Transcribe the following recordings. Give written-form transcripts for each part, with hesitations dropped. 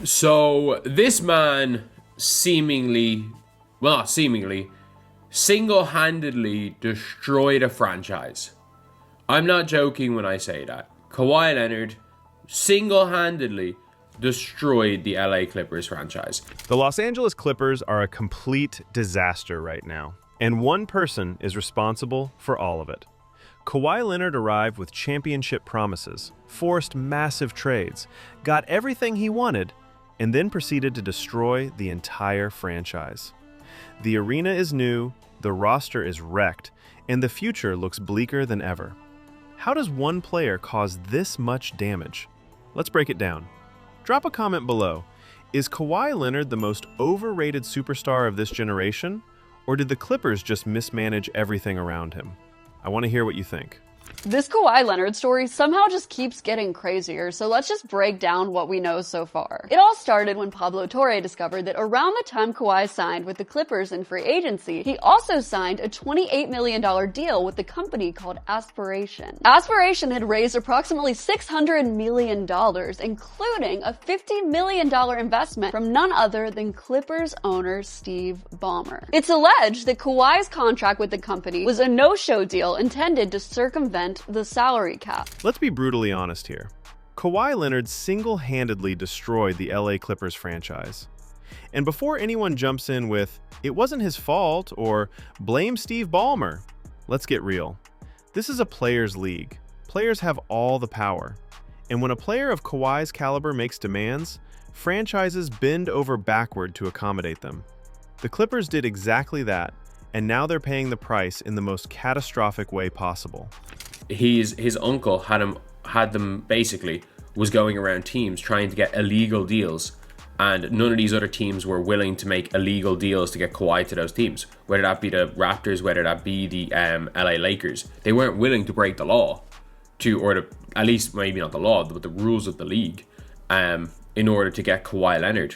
So this man seemingly, well, not seemingly, single-handedly destroyed a franchise. I'm not joking when I say that. Kawhi Leonard single-handedly destroyed the LA Clippers franchise. The Los Angeles Clippers are a complete disaster right now, and one person is responsible for all of it. Kawhi Leonard arrived with championship promises, forced massive trades, got everything he wanted, and then proceeded to destroy the entire franchise. The arena is new, the roster is wrecked, and the future looks bleaker than ever. How does one player cause this much damage? Let's break it down. Drop a comment below. Is Kawhi Leonard the most overrated superstar of this generation, or did the Clippers just mismanage everything around him? I want to hear what you think. This Kawhi Leonard story somehow just keeps getting crazier, so let's just break down what we know so far. It all started when Pablo Torre discovered that around the time Kawhi signed with the Clippers in free agency, he also signed a $28 million deal with the company called Aspiration. Aspiration had raised approximately $600 million, including a $50 million investment from none other than Clippers owner Steve Ballmer. It's alleged that Kawhi's contract with the company was a no-show deal intended to circumvent the salary cap. Let's be brutally honest here. Kawhi Leonard single-handedly destroyed the LA Clippers franchise. And before anyone jumps in with, "It wasn't his fault," or "Blame Steve Ballmer," let's get real. This is a players' league. Players have all the power. And when a player of Kawhi's caliber makes demands, franchises bend over backward to accommodate them. The Clippers did exactly that, and now they're paying the price in the most catastrophic way possible. His uncle had them basically was going around teams trying to get illegal deals, and none of these other teams were willing to make illegal deals to get Kawhi to those teams. Whether that be the Raptors, whether that be the LA Lakers, they weren't willing to break the law at least maybe not the law, but the rules of the league, in order to get Kawhi Leonard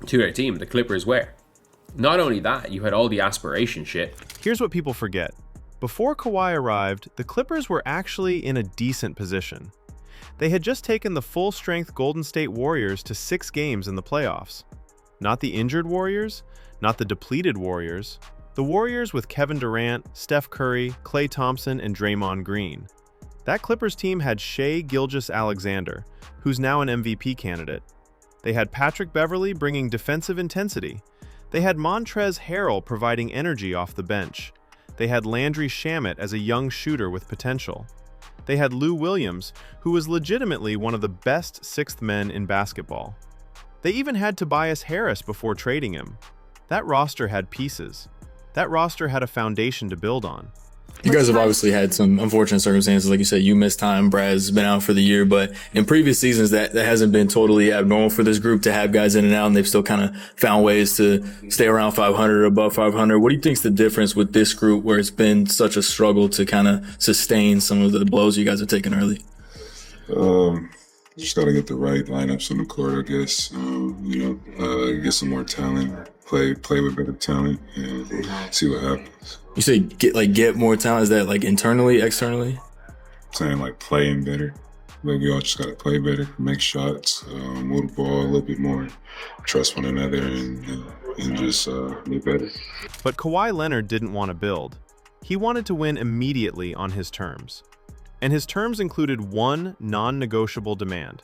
to their team. The Clippers were. Not only that, you had all the aspiration shit. Here's what people forget. Before Kawhi arrived, the Clippers were actually in a decent position. They had just taken the full-strength Golden State Warriors to 6 games in the playoffs. Not the injured Warriors, not the depleted Warriors. The Warriors with Kevin Durant, Steph Curry, Klay Thompson, and Draymond Green. That Clippers team had Shai Gilgeous-Alexander, who's now an MVP candidate. They had Patrick Beverley bringing defensive intensity. They had Montrezl Harrell providing energy off the bench. They had Landry Shamet as a young shooter with potential. They had Lou Williams, who was legitimately one of the best sixth men in basketball. They even had Tobias Harris before trading him. That roster had pieces. That roster had a foundation to build on. You guys have obviously had some unfortunate circumstances. Like you said, you missed time. Brad's been out for the year. But in previous seasons, that hasn't been totally abnormal for this group to have guys in and out, and they've still kind of found ways to stay around 500 or above 500. What do you think is the difference with this group where it's been such a struggle to kind of sustain some of the blows you guys have taken early? Just got to get the right lineups on the court, I guess. Get some more talent, play with better talent, and see what happens. You say get more talent. Is that like internally, externally? I'm saying like playing better. Like we all just got to play better, make shots, move the ball a little bit more, trust one another, and just be better. But Kawhi Leonard didn't want to build. He wanted to win immediately on his terms. And his terms included one non-negotiable demand: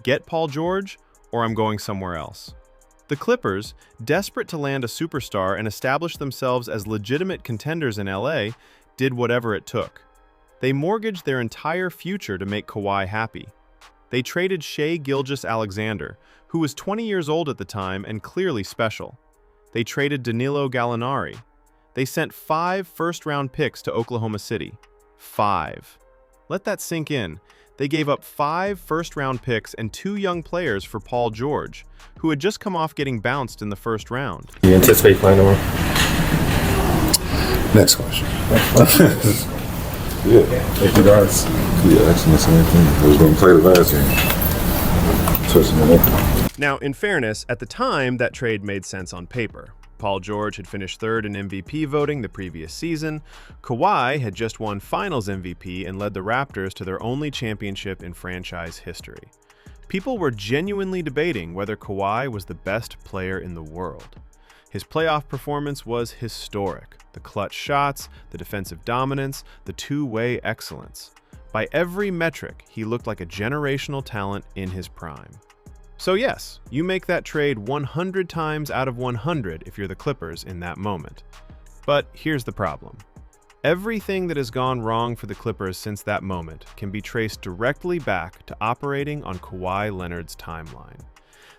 get Paul George, or I'm going somewhere else. The Clippers, desperate to land a superstar and establish themselves as legitimate contenders in LA, did whatever it took. They mortgaged their entire future to make Kawhi happy. They traded Shai Gilgeous-Alexander, who was 20 years old at the time and clearly special. They traded Danilo Gallinari. They sent 5 first-round picks to Oklahoma City. 5. Let that sink in. They gave up 5 first-round picks and 2 young players for Paul George, who had just come off getting bounced in the first round. Do you anticipate playing tomorrow? Next question. Yeah, thank you guys. Yeah, actually, the same thing. I was going to play the last game. Touching it up. Now, in fairness, at the time, that trade made sense on paper. Paul George had finished third in MVP voting the previous season. Kawhi had just won Finals MVP and led the Raptors to their only championship in franchise history. People were genuinely debating whether Kawhi was the best player in the world. His playoff performance was historic. The clutch shots, the defensive dominance, the two-way excellence. By every metric, he looked like a generational talent in his prime. So yes, you make that trade 100 times out of 100 if you're the Clippers in that moment. But here's the problem. Everything that has gone wrong for the Clippers since that moment can be traced directly back to operating on Kawhi Leonard's timeline.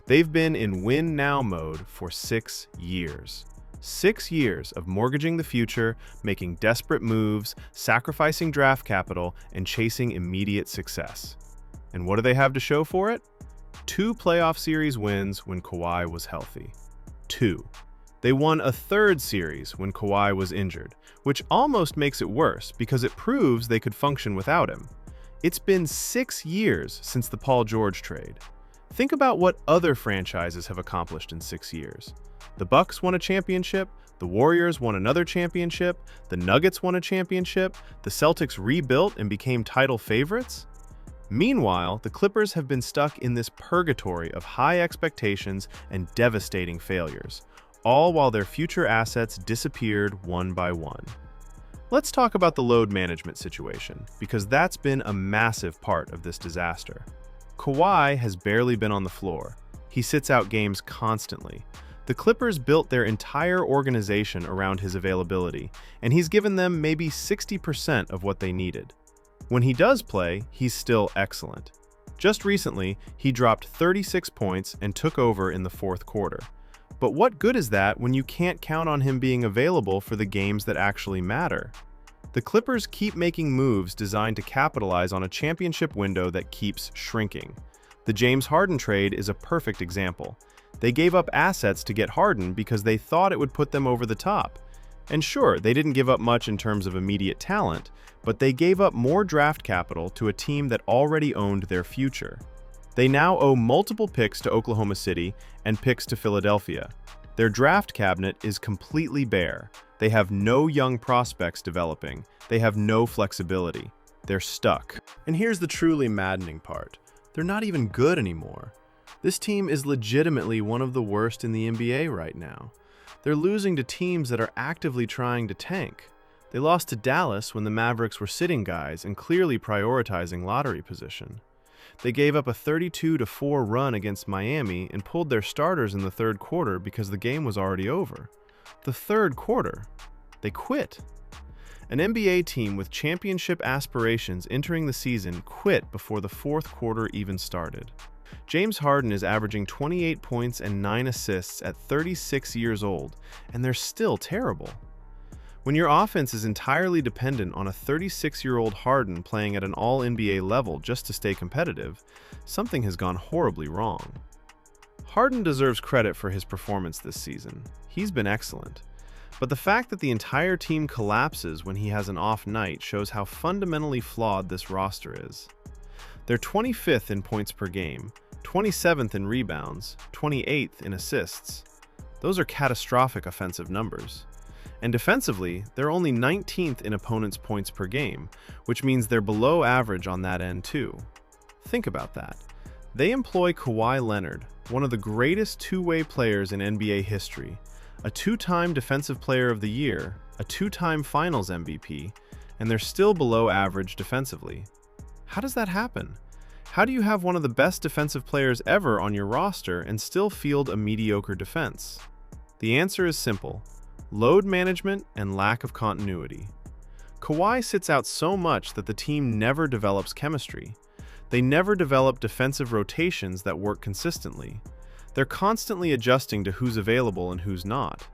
They've been in win-now mode for 6 years. 6 years of mortgaging the future, making desperate moves, sacrificing draft capital, and chasing immediate success. And what do they have to show for it? 2 playoff series wins when Kawhi was healthy. 2. They won a 3rd series when Kawhi was injured, which almost makes it worse because it proves they could function without him. It's been 6 years since the Paul George trade. Think about what other franchises have accomplished in 6 years. The Bucks won a championship, the Warriors won another championship, the Nuggets won a championship, the Celtics rebuilt and became title favorites. Meanwhile, the Clippers have been stuck in this purgatory of high expectations and devastating failures, all while their future assets disappeared one by one. Let's talk about the load management situation, because that's been a massive part of this disaster. Kawhi has barely been on the floor. He sits out games constantly. The Clippers built their entire organization around his availability, and he's given them maybe 60% of what they needed. When he does play, he's still excellent. Just recently, he dropped 36 points and took over in the 4th quarter. But what good is that when you can't count on him being available for the games that actually matter? The Clippers keep making moves designed to capitalize on a championship window that keeps shrinking. The James Harden trade is a perfect example. They gave up assets to get Harden because they thought it would put them over the top. And sure, they didn't give up much in terms of immediate talent, but they gave up more draft capital to a team that already owned their future. They now owe multiple picks to Oklahoma City and picks to Philadelphia. Their draft cabinet is completely bare. They have no young prospects developing. They have no flexibility. They're stuck. And here's the truly maddening part. They're not even good anymore. This team is legitimately one of the worst in the NBA right now. They're losing to teams that are actively trying to tank. They lost to Dallas when the Mavericks were sitting guys and clearly prioritizing lottery position. They gave up a 32-4 run against Miami and pulled their starters in the 3rd quarter because the game was already over. The 3rd quarter. They quit. An NBA team with championship aspirations entering the season quit before the 4th quarter even started. James Harden is averaging 28 points and 9 assists at 36 years old, and they're still terrible. When your offense is entirely dependent on a 36-year-old Harden playing at an all-NBA level just to stay competitive, something has gone horribly wrong. Harden deserves credit for his performance this season. He's been excellent. But the fact that the entire team collapses when he has an off night shows how fundamentally flawed this roster is. They're 25th in points per game, 27th in rebounds, 28th in assists. Those are catastrophic offensive numbers. And defensively, they're only 19th in opponents' points per game, which means they're below average on that end too. Think about that. They employ Kawhi Leonard, one of the greatest two-way players in NBA history, a 2-time Defensive Player of the Year, a 2-time Finals MVP, and they're still below average defensively. How does that happen? How do you have one of the best defensive players ever on your roster and still field a mediocre defense? The answer is simple: load management and lack of continuity. Kawhi sits out so much that the team never develops chemistry. They never develop defensive rotations that work consistently. They're constantly adjusting to who's available and who's not.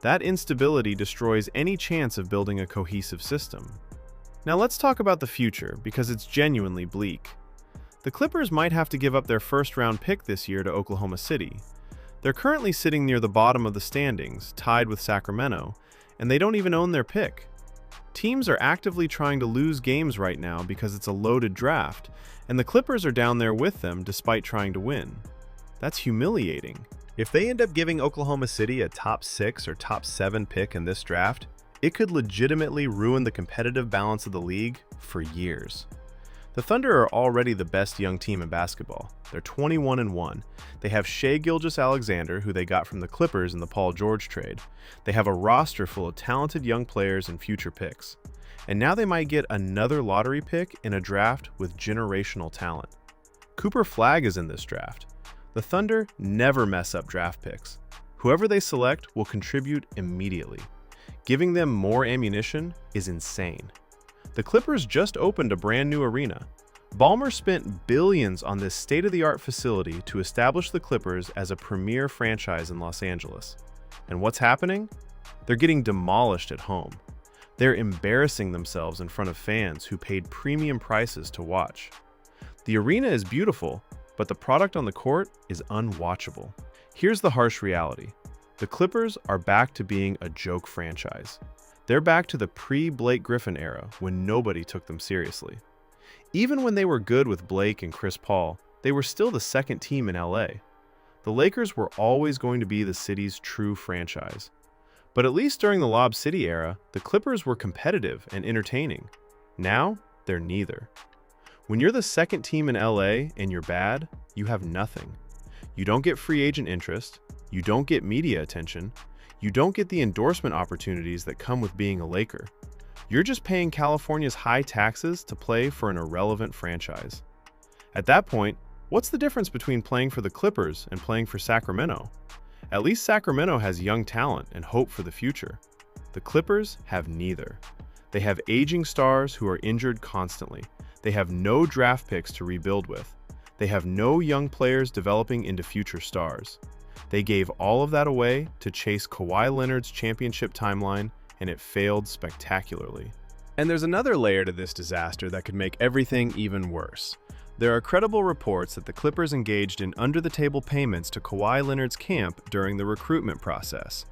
That instability destroys any chance of building a cohesive system. Now let's talk about the future, because it's genuinely bleak. The Clippers might have to give up their 1st-round pick this year to Oklahoma City. They're currently sitting near the bottom of the standings, tied with Sacramento, and they don't even own their pick. Teams are actively trying to lose games right now because it's a loaded draft, and the Clippers are down there with them despite trying to win. That's humiliating. If they end up giving Oklahoma City a top 6 or top 7 pick in this draft, it could legitimately ruin the competitive balance of the league for years. The Thunder are already the best young team in basketball. They're 21-1. They have Shai Gilgeous-Alexander, who they got from the Clippers in the Paul George trade. They have a roster full of talented young players and future picks. And now they might get another lottery pick in a draft with generational talent. Cooper Flagg is in this draft. The Thunder never mess up draft picks. Whoever they select will contribute immediately. Giving them more ammunition is insane. The Clippers just opened a brand new arena. Ballmer spent billions on this state-of-the-art facility to establish the Clippers as a premier franchise in Los Angeles. And what's happening? They're getting demolished at home. They're embarrassing themselves in front of fans who paid premium prices to watch. The arena is beautiful, but the product on the court is unwatchable. Here's the harsh reality. The Clippers are back to being a joke franchise. They're back to the pre-Blake Griffin era when nobody took them seriously. Even when they were good with Blake and Chris Paul, they were still the second team in LA. The Lakers were always going to be the city's true franchise. But at least during the Lob City era, the Clippers were competitive and entertaining. Now, they're neither. When you're the second team in LA and you're bad, you have nothing. You don't get free agent interest, you don't get media attention, you don't get the endorsement opportunities that come with being a Laker. You're just paying California's high taxes to play for an irrelevant franchise. At that point, what's the difference between playing for the Clippers and playing for Sacramento? At least Sacramento has young talent and hope for the future. The Clippers have neither. They have aging stars who are injured constantly. They have no draft picks to rebuild with. They have no young players developing into future stars. They gave all of that away to chase Kawhi Leonard's championship timeline, and it failed spectacularly. And there's another layer to this disaster that could make everything even worse. There are credible reports that the Clippers engaged in under-the-table payments to Kawhi Leonard's camp during the recruitment process.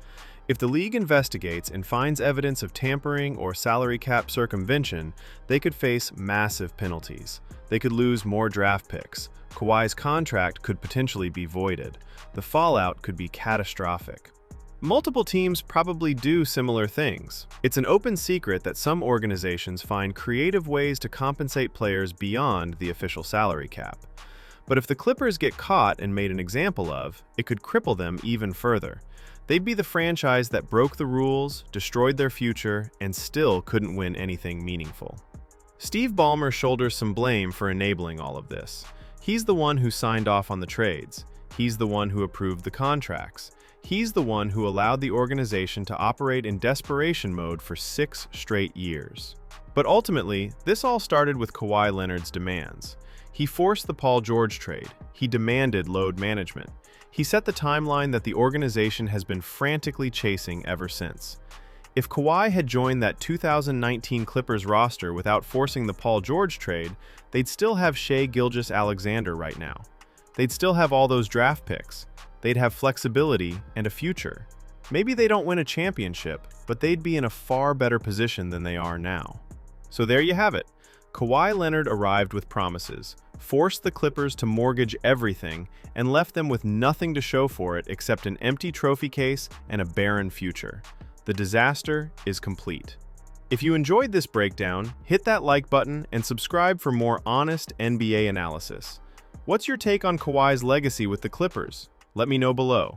If the league investigates and finds evidence of tampering or salary cap circumvention, they could face massive penalties. They could lose more draft picks. Kawhi's contract could potentially be voided. The fallout could be catastrophic. Multiple teams probably do similar things. It's an open secret that some organizations find creative ways to compensate players beyond the official salary cap. But if the Clippers get caught and made an example of, it could cripple them even further. They'd be the franchise that broke the rules, destroyed their future, and still couldn't win anything meaningful. Steve Ballmer shoulders some blame for enabling all of this. He's the one who signed off on the trades. He's the one who approved the contracts. He's the one who allowed the organization to operate in desperation mode for 6 straight years. But ultimately, this all started with Kawhi Leonard's demands. He forced the Paul George trade. He demanded load management. He set the timeline that the organization has been frantically chasing ever since. If Kawhi had joined that 2019 Clippers roster without forcing the Paul George trade, they'd still have Shai Gilgeous-Alexander right now. They'd still have all those draft picks. They'd have flexibility and a future. Maybe they don't win a championship, but they'd be in a far better position than they are now. So there you have it. Kawhi Leonard arrived with promises, forced the Clippers to mortgage everything, and left them with nothing to show for it except an empty trophy case and a barren future. The disaster is complete. If you enjoyed this breakdown, hit that like button and subscribe for more honest NBA analysis. What's your take on Kawhi's legacy with the Clippers? Let me know below.